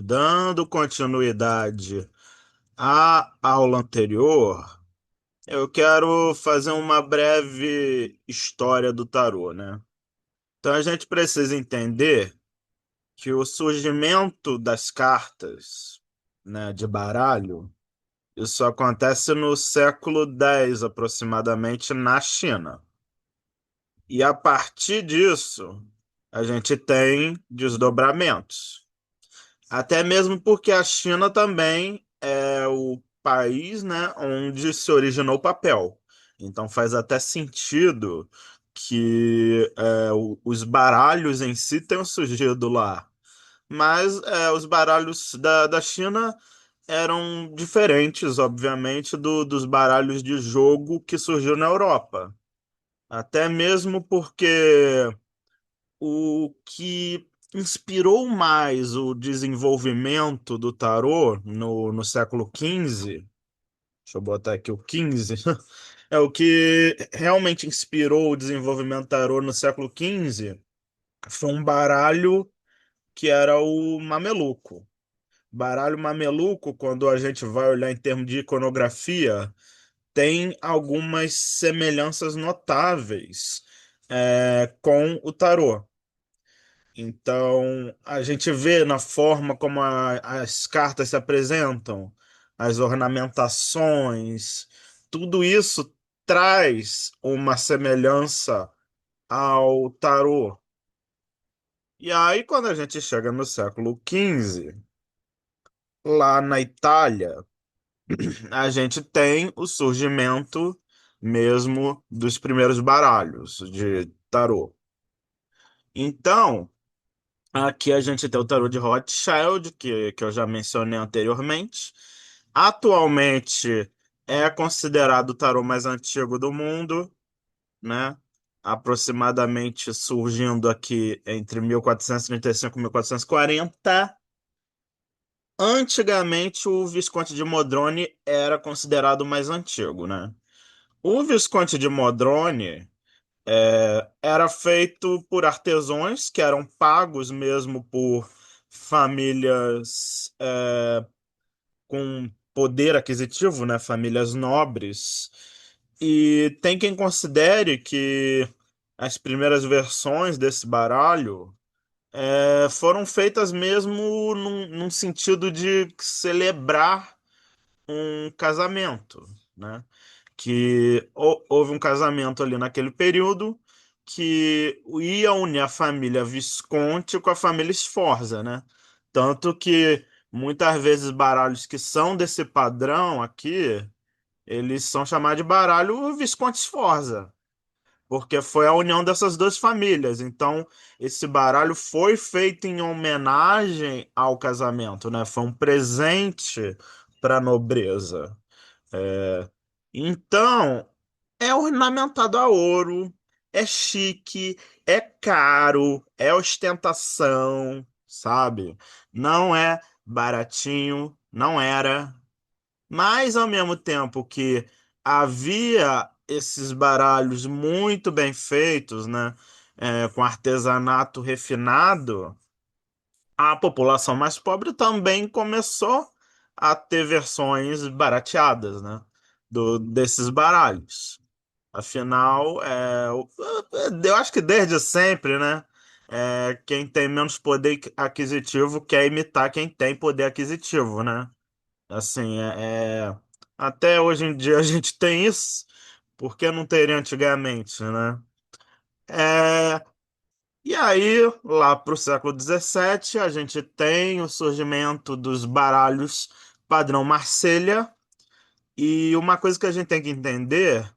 Dando continuidade à aula anterior, eu quero fazer uma breve história do tarô, né? Então a gente precisa entender que o surgimento das cartas, né, de baralho, isso acontece no século X aproximadamente na China. E a partir disso, a gente tem desdobramentos. Até mesmo porque a China também é o país, né, onde se originou o papel. Então faz até sentido que os baralhos em si tenham surgido lá. Mas os baralhos da China eram diferentes, obviamente, dos baralhos de jogo que surgiu na Europa. Até mesmo porque o que inspirou mais o desenvolvimento do tarô no século XV, deixa eu botar aqui o XV, é o que realmente inspirou o desenvolvimento do tarô no século XV, foi um baralho que era o mameluco. Baralho mameluco, quando a gente vai olhar em termos de iconografia, tem algumas semelhanças notáveis com o tarô. Então, a gente vê na forma como as cartas se apresentam, as ornamentações, tudo isso traz uma semelhança ao tarô. E aí, quando a gente chega no século XV, lá na Itália, a gente tem o surgimento mesmo dos primeiros baralhos de tarô. Então, aqui a gente tem o tarô de Rothschild, que eu já mencionei anteriormente. Atualmente é considerado o tarô mais antigo do mundo, né? Aproximadamente surgindo aqui entre 1435 e 1440. Antigamente, o Visconde de Modrone era considerado o mais antigo, né? O Visconde de Modrone era feito por artesãos que eram pagos mesmo por famílias com poder aquisitivo, né? Famílias nobres. E tem quem considere que as primeiras versões desse baralho foram feitas mesmo num sentido de celebrar um casamento, né? Que houve um casamento ali naquele período que ia unir a família Visconti com a família Sforza, né? Tanto que muitas vezes baralhos que são desse padrão aqui, eles são chamados de baralho Visconti Sforza, porque foi a união dessas duas famílias. Então, esse baralho foi feito em homenagem ao casamento, né? Foi um presente para a nobreza. Então, é ornamentado a ouro, é chique, é caro, é ostentação, sabe? Não é baratinho, não era. Mas, ao mesmo tempo que havia esses baralhos muito bem feitos, né? Com artesanato refinado, a população mais pobre também começou a ter versões barateadas, né? Desses baralhos. Afinal, eu acho que desde sempre, né? Quem tem menos poder aquisitivo quer imitar quem tem poder aquisitivo, né? Assim, até hoje em dia a gente tem isso, por que não teria antigamente, né? É, e aí, lá para o século XVII, a gente tem o surgimento dos baralhos padrão Marselha, e uma coisa que a gente tem que entender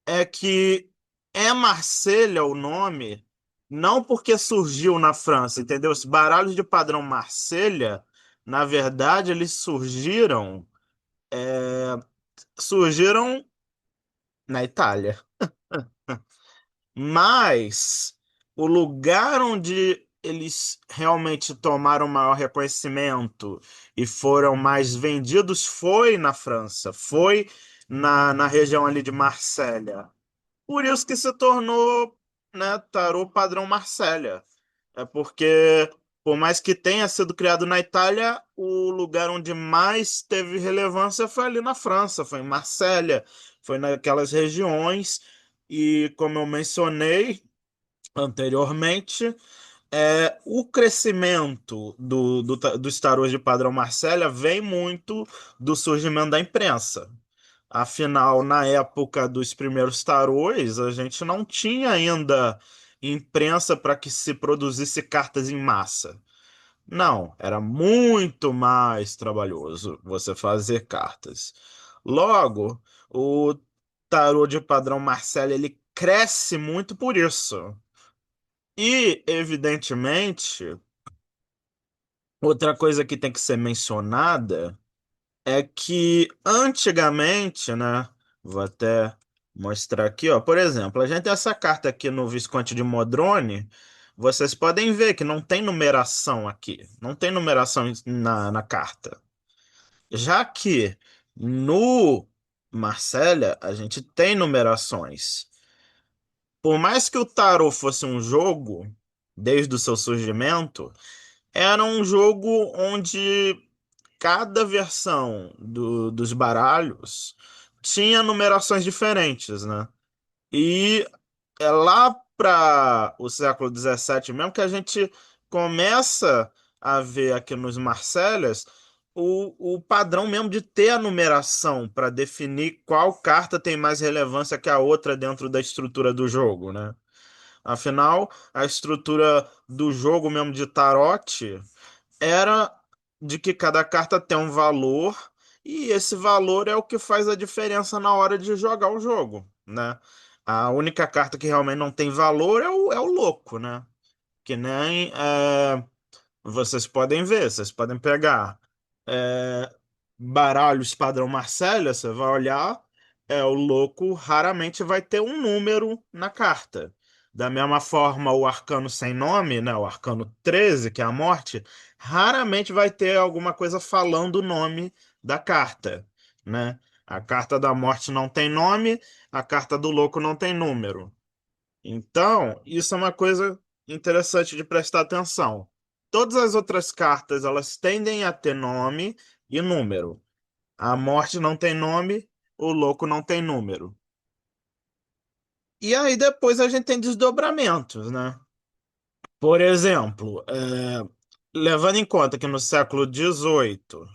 é que é Marselha o nome, não porque surgiu na França, entendeu? Os baralhos de padrão Marselha, na verdade, eles surgiram na Itália. Mas o lugar onde eles realmente tomaram maior reconhecimento e foram mais vendidos foi na França, foi na região ali de Marsella. Por isso que se tornou, né, tarô padrão Marsella. É porque Por mais que tenha sido criado na Itália, o lugar onde mais teve relevância foi ali na França, foi em Marsella, foi naquelas regiões. E como eu mencionei anteriormente, o crescimento dos tarôs de padrão Marsella vem muito do surgimento da imprensa. Afinal, na época dos primeiros tarôs, a gente não tinha ainda imprensa para que se produzisse cartas em massa. Não, era muito mais trabalhoso você fazer cartas. Logo, o tarô de padrão Marcelo ele cresce muito por isso. E, evidentemente, outra coisa que tem que ser mencionada é que antigamente, né? Vou até mostrar aqui, ó. Por exemplo, a gente tem essa carta aqui no Visconde de Modrone. Vocês podem ver que não tem numeração aqui. Não tem numeração na carta. Já que no Marsella a gente tem numerações. Por mais que o tarô fosse um jogo, desde o seu surgimento, era um jogo onde cada versão dos baralhos tinha numerações diferentes, né? E é lá para o século XVII mesmo que a gente começa a ver aqui nos Marselhas o padrão mesmo de ter a numeração para definir qual carta tem mais relevância que a outra dentro da estrutura do jogo, né? Afinal, a estrutura do jogo mesmo de Tarot era de que cada carta tem um valor e esse valor é o que faz a diferença na hora de jogar o jogo, né? A única carta que realmente não tem valor é o louco, né? Que nem vocês podem ver, vocês podem pegar é, baralhos padrão Marselha, você vai olhar, o louco raramente vai ter um número na carta. Da mesma forma, o arcano sem nome, né, o arcano 13 que é a morte, raramente vai ter alguma coisa falando o nome da carta, né? A carta da morte não tem nome, a carta do louco não tem número. Então, isso é uma coisa interessante de prestar atenção. Todas as outras cartas, elas tendem a ter nome e número. A morte não tem nome, o louco não tem número. E aí depois a gente tem desdobramentos, né? Por exemplo, levando em conta que no século XVIII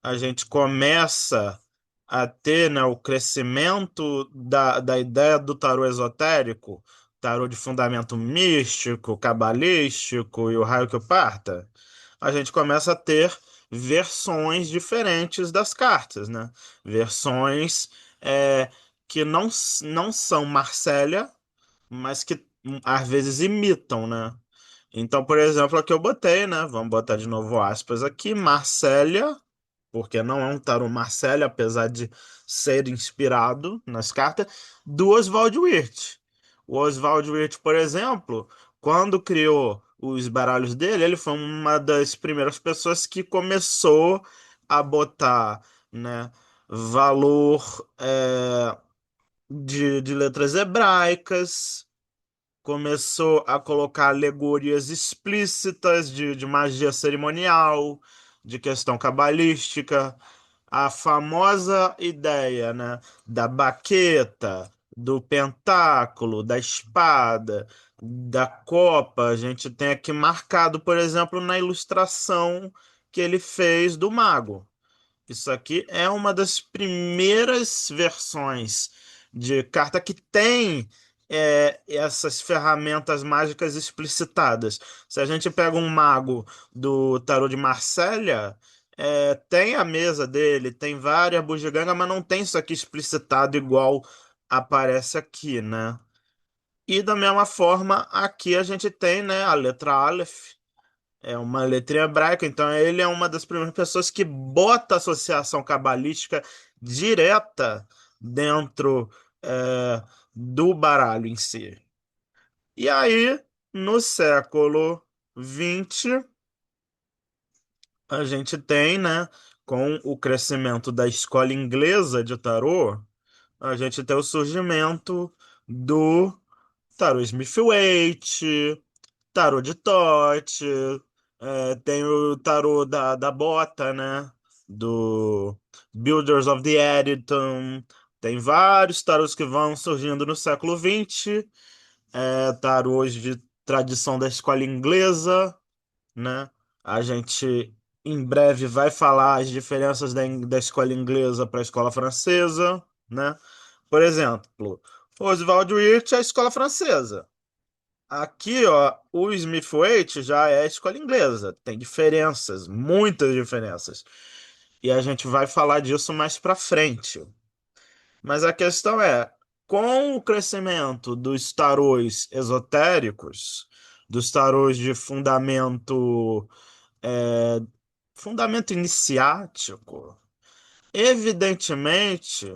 a gente começa a ter, né, o crescimento da ideia do tarô esotérico, tarô de fundamento místico, cabalístico e o raio que o parta, a gente começa a ter versões diferentes das cartas, né? Versões é, que não são Marsella, mas que às vezes imitam, né? Então, por exemplo, aqui eu botei, né? Vamos botar de novo aspas aqui, Marsella, porque não é um tarô Marcelo, apesar de ser inspirado nas cartas, do Oswald Wirth. O Oswald Wirth, por exemplo, quando criou os baralhos dele, ele foi uma das primeiras pessoas que começou a botar, né, valor de letras hebraicas, começou a colocar alegorias explícitas de magia cerimonial, de questão cabalística, a famosa ideia, né, da baqueta, do pentáculo, da espada, da copa, a gente tem aqui marcado, por exemplo, na ilustração que ele fez do mago. Isso aqui é uma das primeiras versões de carta que tem essas ferramentas mágicas explicitadas. Se a gente pega um mago do tarô de Marsella, tem a mesa dele, tem várias bugigangas, mas não tem isso aqui explicitado igual aparece aqui, né? E da mesma forma, aqui a gente tem, né, a letra Aleph, é uma letrinha hebraica, então ele é uma das primeiras pessoas que bota associação cabalística direta dentro do baralho em si. E aí, no século XX, a gente tem, né, com o crescimento da escola inglesa de tarô, a gente tem o surgimento do tarô Smith-Waite, tarô de Thoth, Tem o tarô da Bota, né? Do Builders of the Editon. Tem vários tarôs que vão surgindo no século XX. Tarôs de tradição da escola inglesa, né? A gente em breve vai falar as diferenças da escola inglesa para a escola francesa, né? Por exemplo, Oswald Wirth é a escola francesa. Aqui, ó, o Smith-Waite já é a escola inglesa. Tem diferenças, muitas diferenças. E a gente vai falar disso mais pra frente. Mas a questão é, com o crescimento dos tarôs esotéricos, dos tarôs de é, fundamento iniciático, evidentemente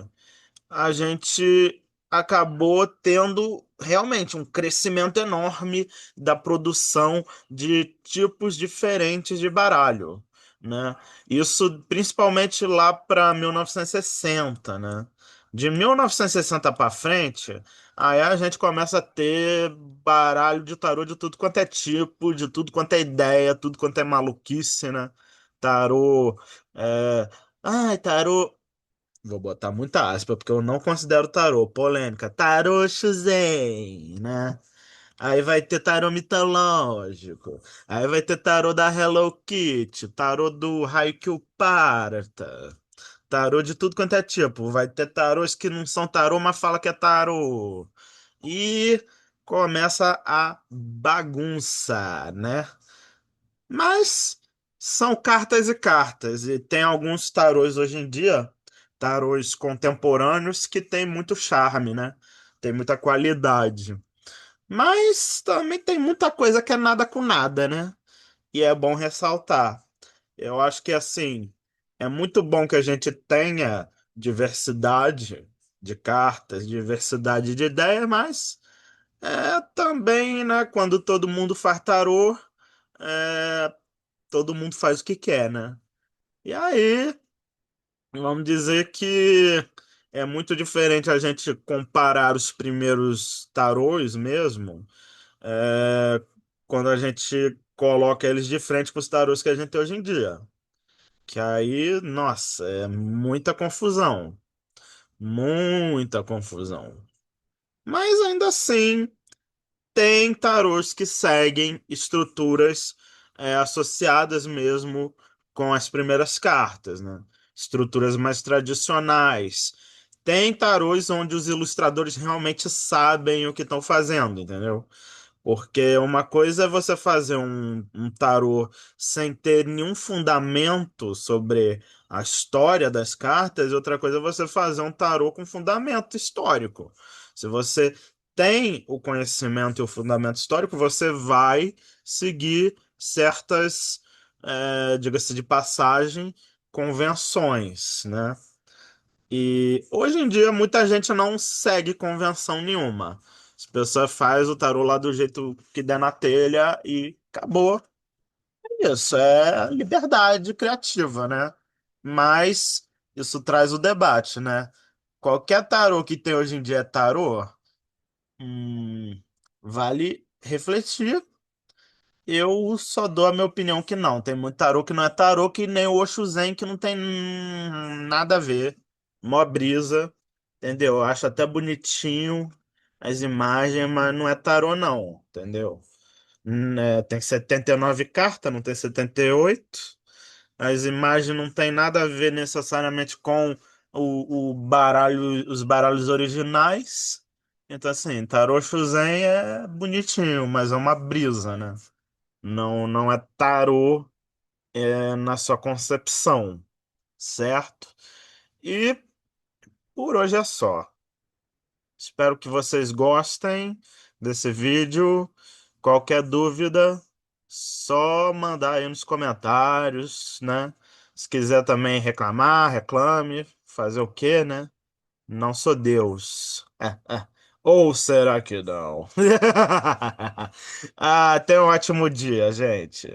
a gente acabou tendo realmente um crescimento enorme da produção de tipos diferentes de baralho, né? Isso principalmente lá para 1960, né? De 1960 para frente, aí a gente começa a ter baralho de tarô de tudo quanto é tipo, de tudo quanto é ideia, tudo quanto é maluquice, né? Tarô, Ai, tarô. Vou botar muita aspa, porque eu não considero tarô. Polêmica. Tarô Shuzen, né? Aí vai ter tarô mitológico. Aí vai ter tarô da Hello Kitty. Tarô do Haikyuu Parata. Tarô de tudo quanto é tipo. Vai ter tarôs que não são tarô, mas fala que é tarô. E começa a bagunça, né? Mas são cartas e cartas. E tem alguns tarôs hoje em dia, tarôs contemporâneos, que tem muito charme, né? Tem muita qualidade. Mas também tem muita coisa que é nada com nada, né? E é bom ressaltar. Eu acho que assim, é muito bom que a gente tenha diversidade de cartas, diversidade de ideias, mas também, né, quando todo mundo faz tarô, é, todo mundo faz o que quer, né? E aí, vamos dizer que é muito diferente a gente comparar os primeiros tarôs mesmo, é, quando a gente coloca eles de frente para os tarôs que a gente tem hoje em dia. Que aí, nossa, é muita confusão. Muita confusão. Mas ainda assim. Tem tarôs que seguem estruturas associadas mesmo com as primeiras cartas, né? Estruturas mais tradicionais. Tem tarôs onde os ilustradores realmente sabem o que estão fazendo, entendeu? Porque uma coisa é você fazer um tarô sem ter nenhum fundamento sobre a história das cartas, e outra coisa é você fazer um tarô com fundamento histórico. Se você tem o conhecimento e o fundamento histórico, você vai seguir certas, diga-se de passagem, convenções, né? E hoje em dia muita gente não segue convenção nenhuma. As pessoas fazem o tarô lá do jeito que der na telha e acabou. Isso é liberdade criativa, né? Mas isso traz o debate, né? Qualquer tarô que tem hoje em dia é tarô, vale refletir. Eu só dou a minha opinião que não. Tem muito tarô que não é tarô, que nem o Oshuzen, que não tem nada a ver. Mó brisa, entendeu? Eu acho até bonitinho as imagens, mas não é tarô, não, entendeu? Tem 79 cartas, não tem 78. As imagens não tem nada a ver necessariamente com o baralho, os baralhos originais. Então, assim, tarô Shuzen é bonitinho, mas é uma brisa, né? Não, não é tarô na sua concepção, certo? E por hoje é só. Espero que vocês gostem desse vídeo. Qualquer dúvida, só mandar aí nos comentários, né? Se quiser também reclamar, reclame. Fazer o quê, né? Não sou Deus. Ou será que não? Tenha um ótimo dia, gente.